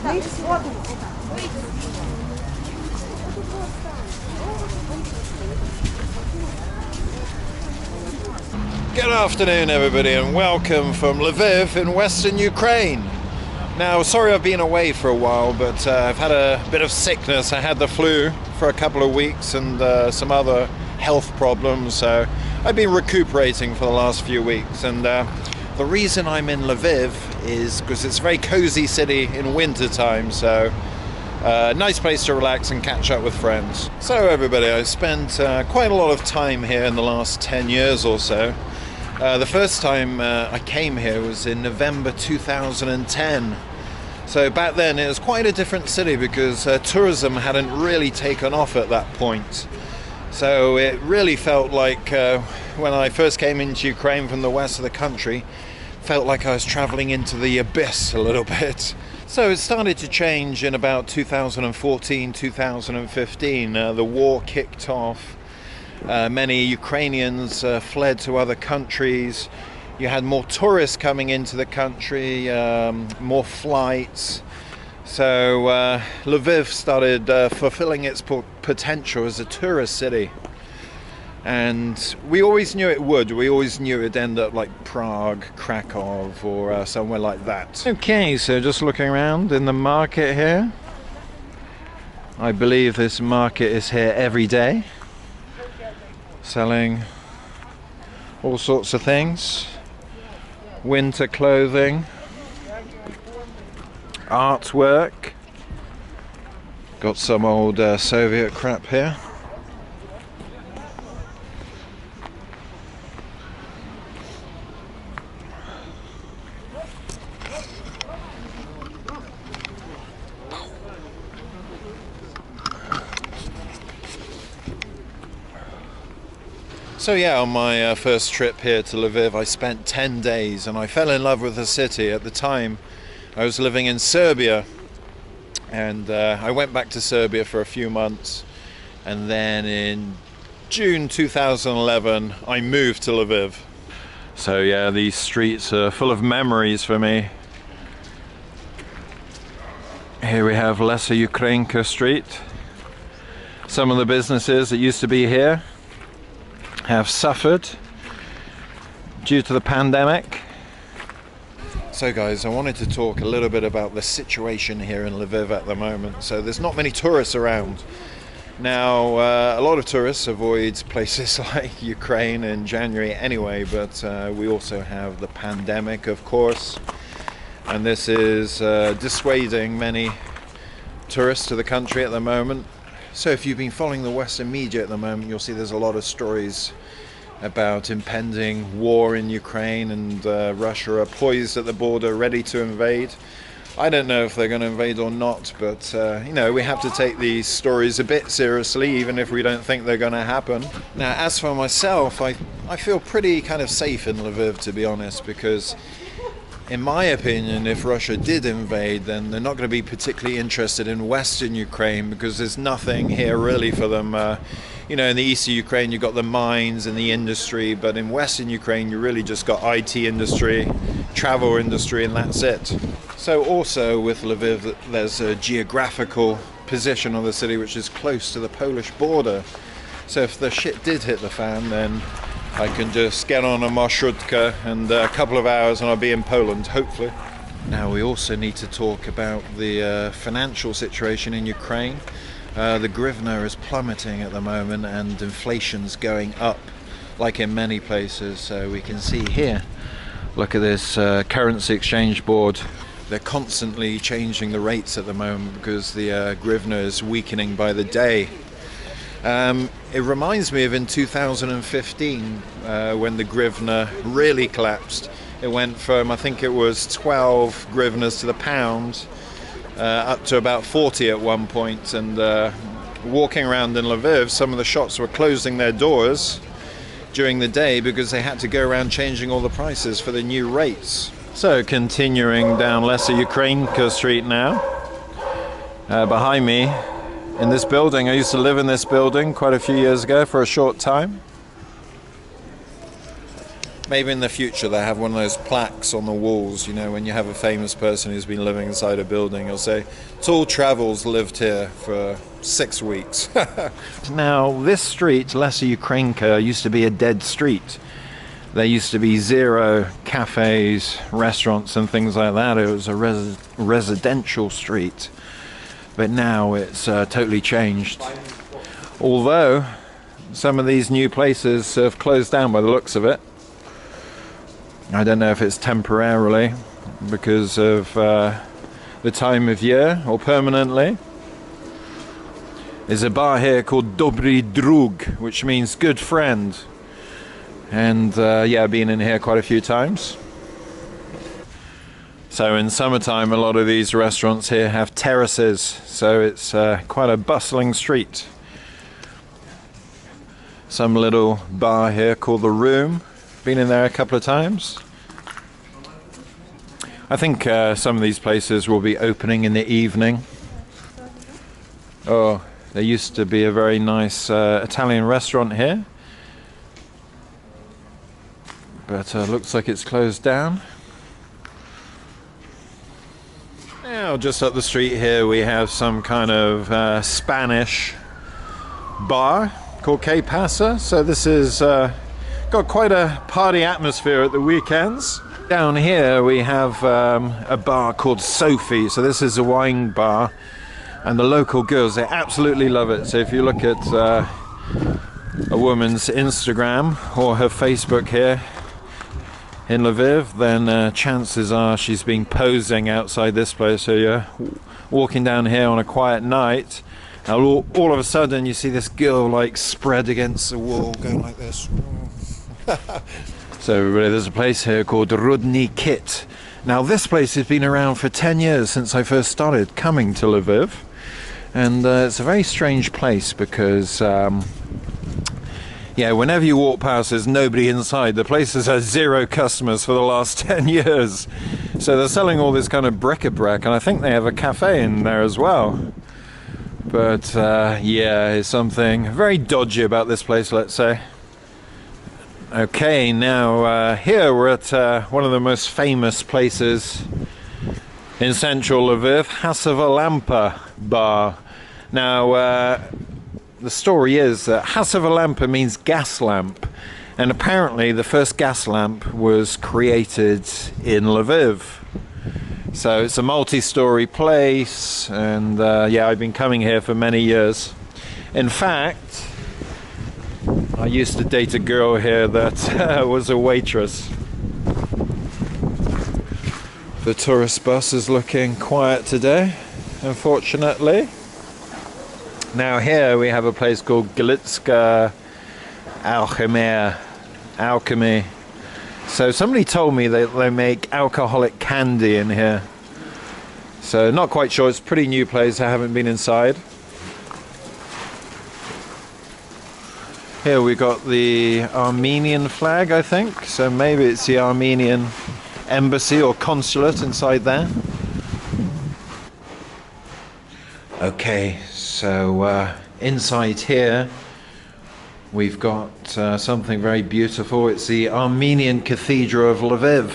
Good afternoon everybody and welcome from Lviv in western Ukraine. Now sorry I've been away for a while, but I've had a bit of sickness. I had the flu for a couple of weeks and some other health problems, so I've been recuperating for the last few weeks. And the reason I'm in Lviv is because it's a very cozy city in winter time, so nice place to relax and catch up with friends. So everybody, I've spent quite a lot of time here in the last 10 years or so. The first time I came here was in November 2010. So back then it was quite a different city because tourism hadn't really taken off at that point. So it really felt like when I first came into Ukraine from the west of the country, felt like I was traveling into the abyss a little bit. So it started to change in about 2014, 2015. The war kicked off. Many Ukrainians fled to other countries. You had more tourists coming into the country, more flights. So Lviv started fulfilling its potential as a tourist city. And we always knew it would. We always knew it'd end up like Prague, Krakow, or somewhere like that. Okay, so just looking around in the market here. I believe this market is here every day, selling all sorts of things. Winter clothing, artwork. Got some old Soviet crap here. So yeah, on my first trip here to Lviv, I spent 10 days and I fell in love with the city. At the time, I was living in Serbia, and I went back to Serbia for a few months, and then in June 2011, I moved to Lviv. So yeah, these streets are full of memories for me. Here we have Lesser Ukrainka Street. Some of the businesses that used to be here have suffered due to the pandemic. So guys, I wanted to talk a little bit about the situation here in Lviv at the moment. So there's not many tourists around. Now, a lot of tourists avoid places like Ukraine in January anyway, but we also have the pandemic, of course. And this is dissuading many tourists to the country at the moment. So if you've been following the Western media at the moment, you'll see there's a lot of stories about impending war in Ukraine, and Russia are poised at the border ready to invade. I don't know if they're going to invade or not, but you know, we have to take these stories a bit seriously, even if we don't think they're going to happen. Now, as for myself, I feel pretty kind of safe in Lviv, to be honest, because in my opinion, if Russia did invade, then they're not going to be particularly interested in Western Ukraine, because there's nothing here really for them. You know, in the eastern Ukraine, you've got the mines and the industry, but in Western Ukraine, you really just got IT industry, travel industry, and that's it. So also with Lviv, there's a geographical position of the city which is close to the Polish border. So if the shit did hit the fan, then I can just get on a marshrutka and a couple of hours and I'll be in Poland, hopefully. Now we also need to talk about the financial situation in Ukraine. The hryvnia is plummeting at the moment and inflation's going up, like in many places. So we can see here, look at this currency exchange board. They're constantly changing the rates at the moment because the hryvnia is weakening by the day. It reminds me of in 2015 when the hryvnia really collapsed. It went from, I think it was 12 hryvnias to the pound, up to about 40 at one point. And walking around in Lviv, some of the shops were closing their doors during the day because they had to go around changing all the prices for the new rates. So continuing down Lesser Ukrainka Street now, behind me, in this building. I used to live in this building quite a few years ago for a short time. Maybe in the future they have one of those plaques on the walls, you know, when you have a famous person who's been living inside a building, you'll say, Tall Travels lived here for 6 weeks. Now, this street, Lesa Ukrainka, used to be a dead street. There used to be zero cafes, restaurants and things like that. It was a residential street. But now it's totally changed. Although some of these new places have closed down by the looks of it. I don't know if it's temporarily because of the time of year or permanently. There's a bar here called Dobry Drug, which means good friend. And yeah, I've been in here quite a few times. So in summertime, a lot of these restaurants here have terraces, so it's quite a bustling street. Some little bar here called The Room. Been in there a couple of times. I think some of these places will be opening in the evening. Oh, there used to be a very nice Italian restaurant here. But looks like it's closed down. Now, just up the street here, we have some kind of Spanish bar called Que Pasa. So this is got quite a party atmosphere at the weekends. Down here we have a bar called Sophie. So this is a wine bar, and the local girls, they absolutely love it. So if you look at a woman's Instagram or her Facebook here in Lviv, then chances are she's been posing outside this place. So you're walking down here on a quiet night, and all of a sudden you see this girl like spread against the wall going like this. So everybody, there's a place here called Rudny Kit. Now this place has been around for 10 years since I first started coming to Lviv, and it's a very strange place because yeah, whenever you walk past, there's nobody inside. The place has had 0 customers for the last 10 years. So they're selling all this kind of bric-a-brac, and I think they have a cafe in there as well. But yeah, it's something very dodgy about this place, let's say. Okay, now here we're at one of the most famous places in central Lviv, Hasava Bar. Now, the story is that Hasava means gas lamp, and apparently the first gas lamp was created in Lviv. So it's a multi-story place, and yeah, I've been coming here for many years. In fact, I used to date a girl here that was a waitress. The tourist bus is looking quiet today, unfortunately. Now here we have a place called Galitska Alchemy. So somebody told me that they make alcoholic candy in here. So not quite sure, it's a pretty new place, I haven't been inside. Here we got the Armenian flag, I think. So maybe it's the Armenian embassy or consulate inside there. Okay, so inside here we've got something very beautiful. It's the Armenian Cathedral of Lviv.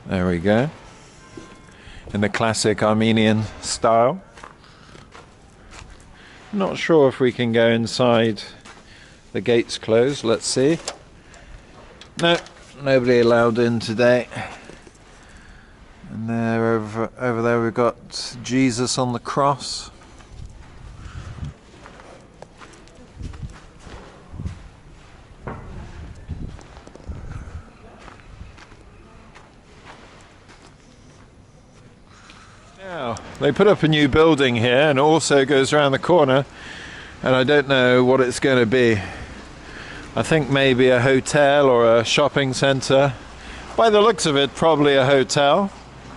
There we go, in the classic Armenian style. Not sure if we can go inside. The gate's closed, let's see. No, nobody allowed in today. And there, over there we've got Jesus on the cross. Now, they put up a new building here, and it also goes around the corner, and I don't know what it's going to be. I think maybe a hotel or a shopping centre. By the looks of it, probably a hotel.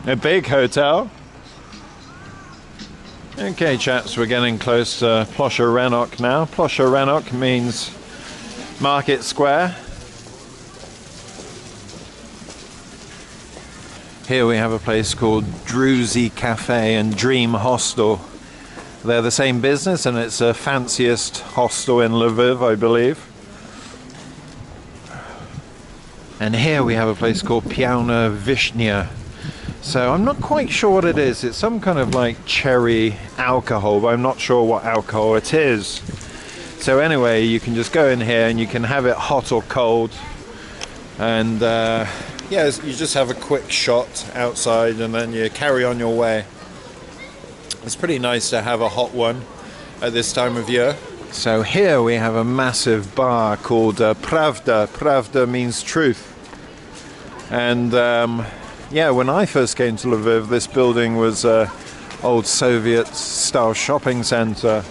A big hotel. Okay, chaps, we're getting close to Plosha Renok now. Plosha Renok means Market Square. Here we have a place called Druzy Cafe and Dream Hostel. They're the same business, and it's the fanciest hostel in Lviv, I believe. And here we have a place called Piana Vishnia. So I'm not quite sure what it is. It's some kind of like cherry alcohol, but I'm not sure what alcohol it is. So anyway, you can just go in here and you can have it hot or cold. And yeah, you just have a quick shot outside and then you carry on your way. It's pretty nice to have a hot one at this time of year. So here we have a massive bar called Pravda. Pravda means truth. And yeah, when I first came to Lviv, this building was an old Soviet-style shopping center.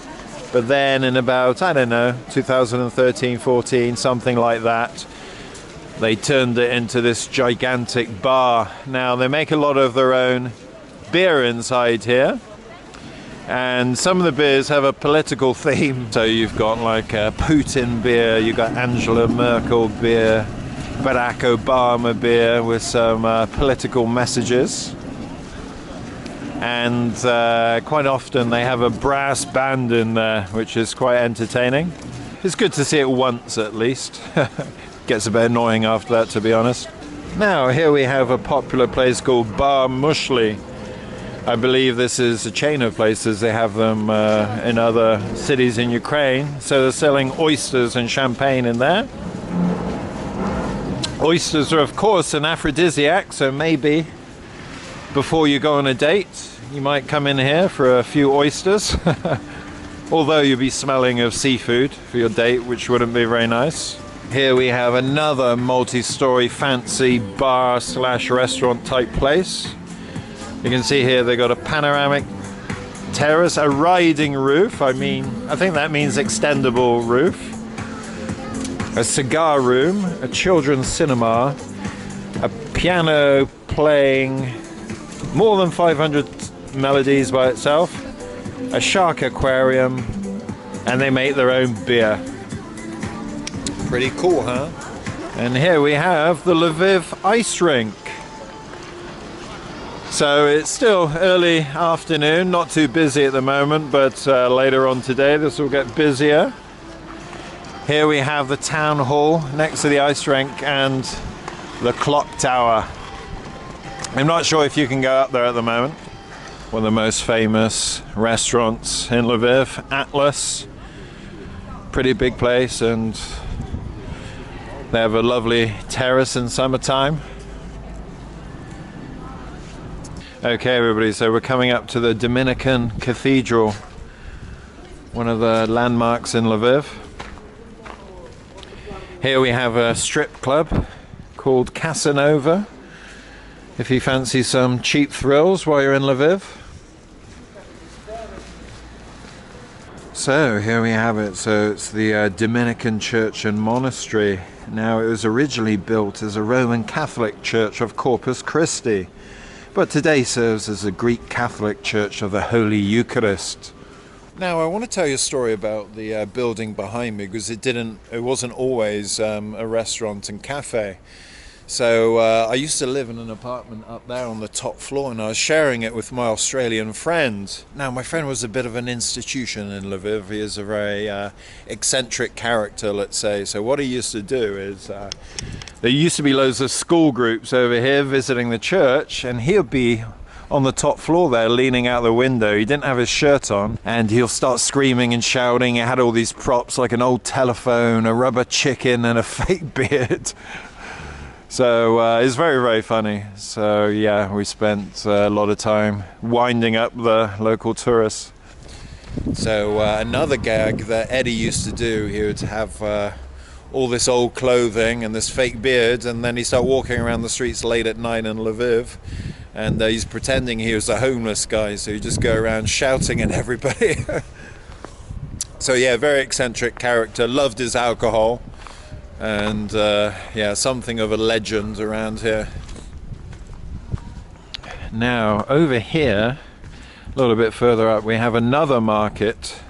But then in about, I don't know, 2013, 14, something like that, they turned it into this gigantic bar. Now, they make a lot of their own beer inside here. And some of the beers have a political theme. So you've got like a Putin beer, you've got Angela Merkel beer, Barack Obama beer with some political messages. And quite often they have a brass band in there, which is quite entertaining. It's good to see it once at least. Gets a bit annoying after that, to be honest. Now here we have a popular place called Bar Mushli. I believe this is a chain of places. They have them in other cities in Ukraine. So they're selling oysters and champagne in there. Oysters are of course an aphrodisiac, so maybe before you go on a date you might come in here for a few oysters. Although you'll be smelling of seafood for your date, which wouldn't be very nice. Here we have another multi-story fancy bar slash restaurant type place. You can see here they got a panoramic terrace, a riding roof. I think that means extendable roof. A cigar room, a children's cinema, a piano playing more than 500 melodies by itself, a shark aquarium, and they make their own beer. Pretty cool, huh? And here we have the Lviv ice rink. So it's still early afternoon, not too busy at the moment, but later on today this will get busier. Here we have the town hall next to the ice rink and the clock tower. I'm not sure if you can go up there at the moment. One of the most famous restaurants in Lviv, Atlas. Pretty big place, and they have a lovely terrace in summertime. Okay everybody, so we're coming up to the Dominican Cathedral, one of the landmarks in Lviv. Here we have a strip club called Casanova, if you fancy some cheap thrills while you're in Lviv. So here we have it. So it's the Dominican Church and Monastery. Now it was originally built as a Roman Catholic church of Corpus Christi, but today serves as a Greek Catholic Church of the Holy Eucharist. Now I want to tell you a story about the building behind me, because it wasn't always a restaurant and cafe. So I used to live in an apartment up there on the top floor, and I was sharing it with my Australian friend. Now my friend was a bit of an institution in Lviv. He is a very eccentric character, let's say. So what he used to do is, there used to be loads of school groups over here visiting the church, and he'll be on the top floor there leaning out the window. He didn't have his shirt on, and he'll start screaming and shouting. He had all these props like an old telephone, a rubber chicken, and a fake beard. So it's very, very funny. So yeah, we spent a lot of time winding up the local tourists. So another gag that Eddie used to do, he would have all this old clothing and this fake beard, and then he'd start walking around the streets late at night in Lviv, and he's pretending he was a homeless guy, so he'd just go around shouting at everybody. So yeah, very eccentric character, loved his alcohol. And yeah, something of a legend around here. Now over here, a little bit further up, we have another market,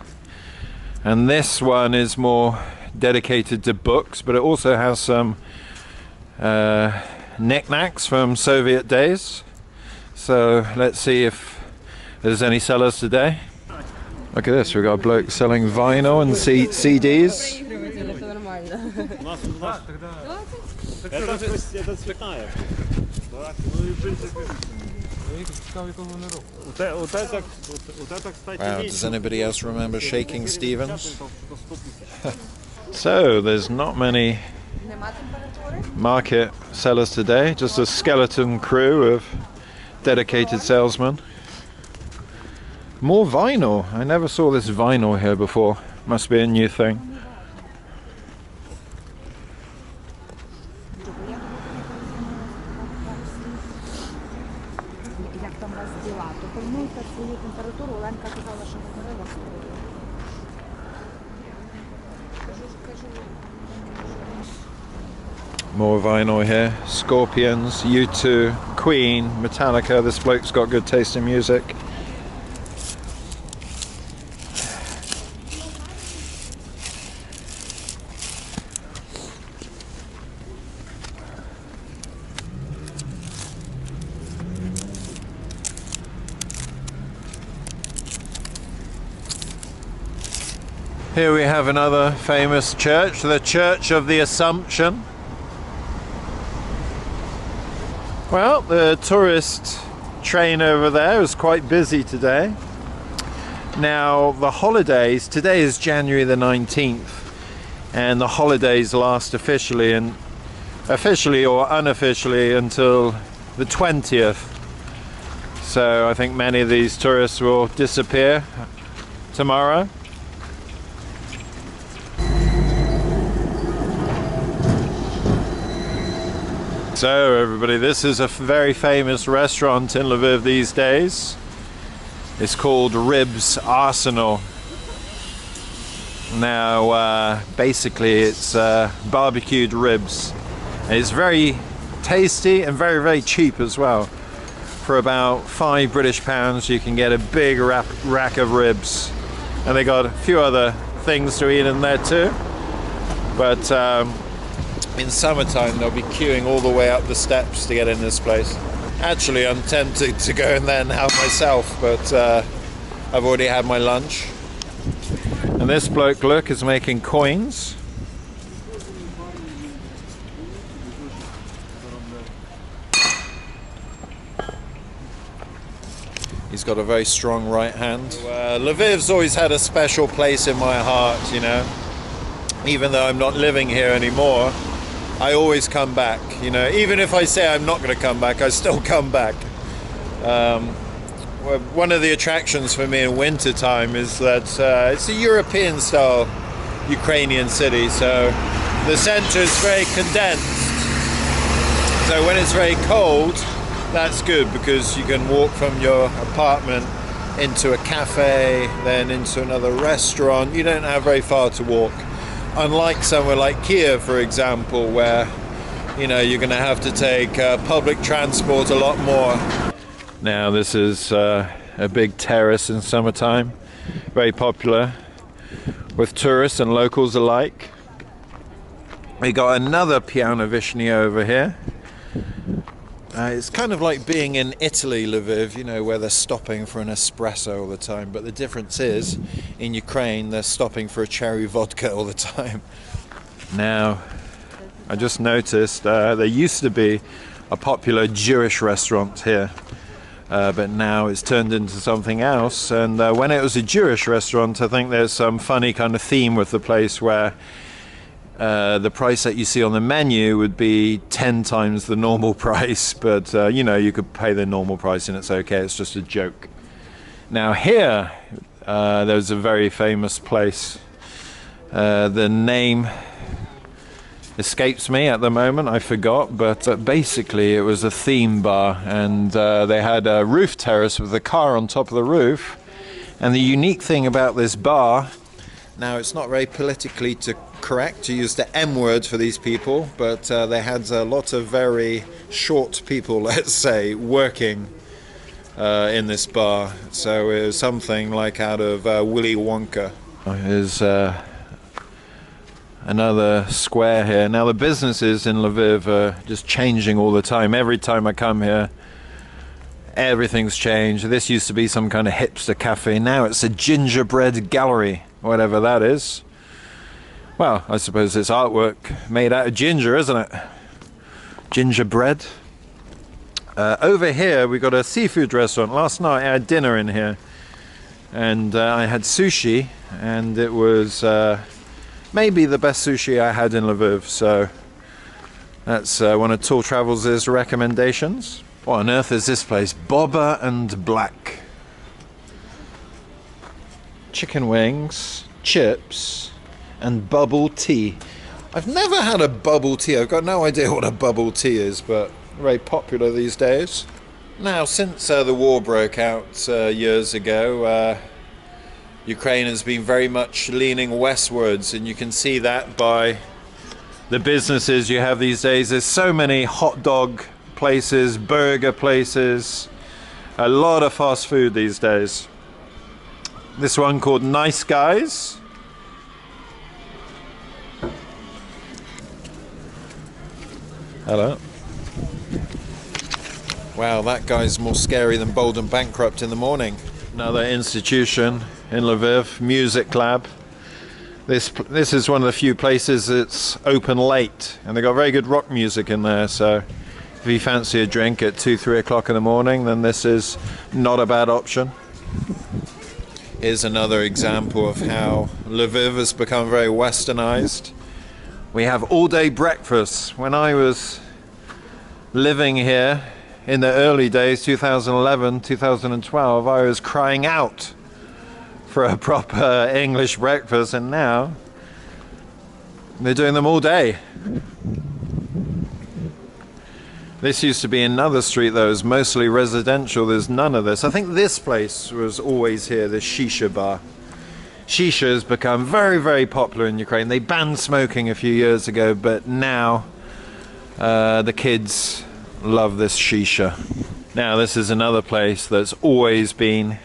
and this one is more dedicated to books, but it also has some knickknacks from Soviet days. So let's see if there's any sellers today. Look at this, we've got a bloke selling vinyl and CDs. Wow, does anybody else remember Shaking Stevens? So, there's not many market sellers today, just a skeleton crew of dedicated salesmen. More vinyl. I never saw this vinyl here before. Must be a new thing. More vinyl here. Scorpions, U2, Queen, Metallica. This bloke's got good taste in music. Here we have another famous church, the Church of the Assumption. Well, the tourist train over there is quite busy today. Now, the holidays, today is January the 19th, and the holidays last officially or unofficially until the 20th. So I think many of these tourists will disappear tomorrow. So everybody, this is a very famous restaurant in Lviv these days. It's called Ribs Arsenal. Now basically it's barbecued ribs. It's very tasty and very, very cheap as well. For about £5 British you can get a big rack of ribs. And they got a few other things to eat in there too. But in summertime they'll be queuing all the way up the steps to get in this place. Actually, I'm tempted to go in there now myself, but I've already had my lunch. And this bloke, look, is making coins. He's got a very strong right hand. Lviv's always had a special place in my heart, you know. Even though I'm not living here anymore, I always come back, you know. Even if I say I'm not going to come back, I still come back. One of the attractions for me in winter time is that it's a European style Ukrainian city, so the center is very condensed. So when it's very cold, that's good because you can walk from your apartment into a cafe, then into another restaurant. You don't have very far to walk. Unlike somewhere like Kiev, for example, where, you know, you're going to have to take public transport a lot more. Now this is a big terrace in summertime, very popular with tourists and locals alike. We got another Piano Vishny over here. It's kind of like being in Italy, Lviv, you know, where they're stopping for an espresso all the time. But the difference is, in Ukraine, they're stopping for a cherry vodka all the time. Now, I just noticed there used to be a popular Jewish restaurant here. But now it's turned into something else. And when it was a Jewish restaurant, I think there's some funny kind of theme with the place where the price that you see on the menu would be 10 times the normal price, but you know, you could pay the normal price and it's okay, it's just a joke. Now here, there's a very famous place. The name escapes me at the moment, I forgot, but basically it was a theme bar, and they had a roof terrace with a car on top of the roof. And the unique thing about this bar, now it's not very politically correct to use the M word for these people, but they had a lot of very short people, let's say, working in this bar. So it was something like out of Willy Wonka. Here's another square here. Now the businesses in Lviv are just changing all the time. Every time I come here, Everything's changed. This used to be some kind of hipster cafe. Now it's a gingerbread gallery, whatever that is. Well, I suppose it's artwork made out of ginger, isn't it? Gingerbread. Over here we got a seafood restaurant. Last night I had dinner in here, and I had sushi, and it was maybe the best sushi I had in Lviv. So that's one of Tour Travels' recommendations. What on earth is this place? Boba and Black. Chicken wings, chips, and bubble tea. I've never had a bubble tea. I've got no idea what a bubble tea is, but very popular these days. Now, since the war broke out years ago, Ukraine has been very much leaning westwards, and you can see that by the businesses you have these days. There's so many hot dog places, burger places, a lot of fast food these days. This one called Nice Guys. Hello. Wow, that guy's more scary than Bold and Bankrupt in the morning. Another institution in Lviv, Music Lab. This is one of the few places that's open late, and they got very good rock music in there, so if you fancy a drink at 2-3 o'clock in the morning, then this is not a bad option. Here's another example of how Lviv has become very westernized. We have all-day breakfasts. When I was living here in the early days, 2011, 2012, I was crying out for a proper English breakfast, and now they're doing them all day. This used to be another street that was mostly residential. There's none of this. I think this place was always here, the shisha bar. Shisha has become very, very popular in Ukraine. They banned smoking a few years ago, but now the kids love this shisha. Now, this is another place that's always been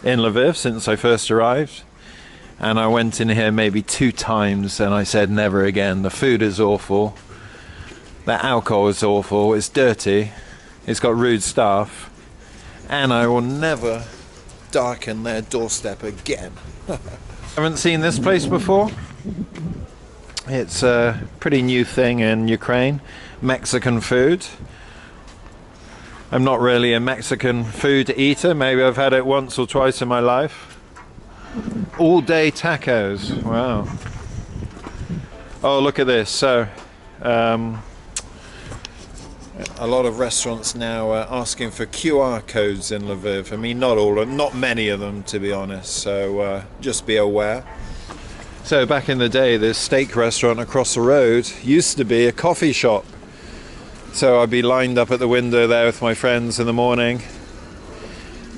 in Lviv since I first arrived. And I went in here maybe 2 times and I said never again. The food is awful. The alcohol is awful, it's dirty, it's got rude staff, and I will never darken their doorstep again. Haven't seen this place before? It's a pretty new thing in Ukraine, Mexican food. I'm not really a Mexican food eater, maybe I've had it once or twice in my life. All day tacos, wow. Oh, look at this. So, a lot of restaurants now are asking for QR codes in Lviv. I mean, not many of them, to be honest, so just be aware. So back in the day, this steak restaurant across the road used to be a coffee shop. So I'd be lined up at the window there with my friends in the morning,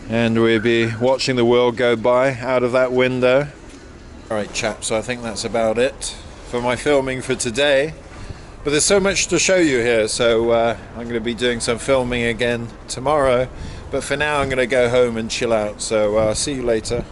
and we'd be watching the world go by out of that window. Alright chaps, so I think that's about it for my filming for today. But there's so much to show you here, so I'm going to be doing some filming again tomorrow. But for now I'm going to go home and chill out, so see you later.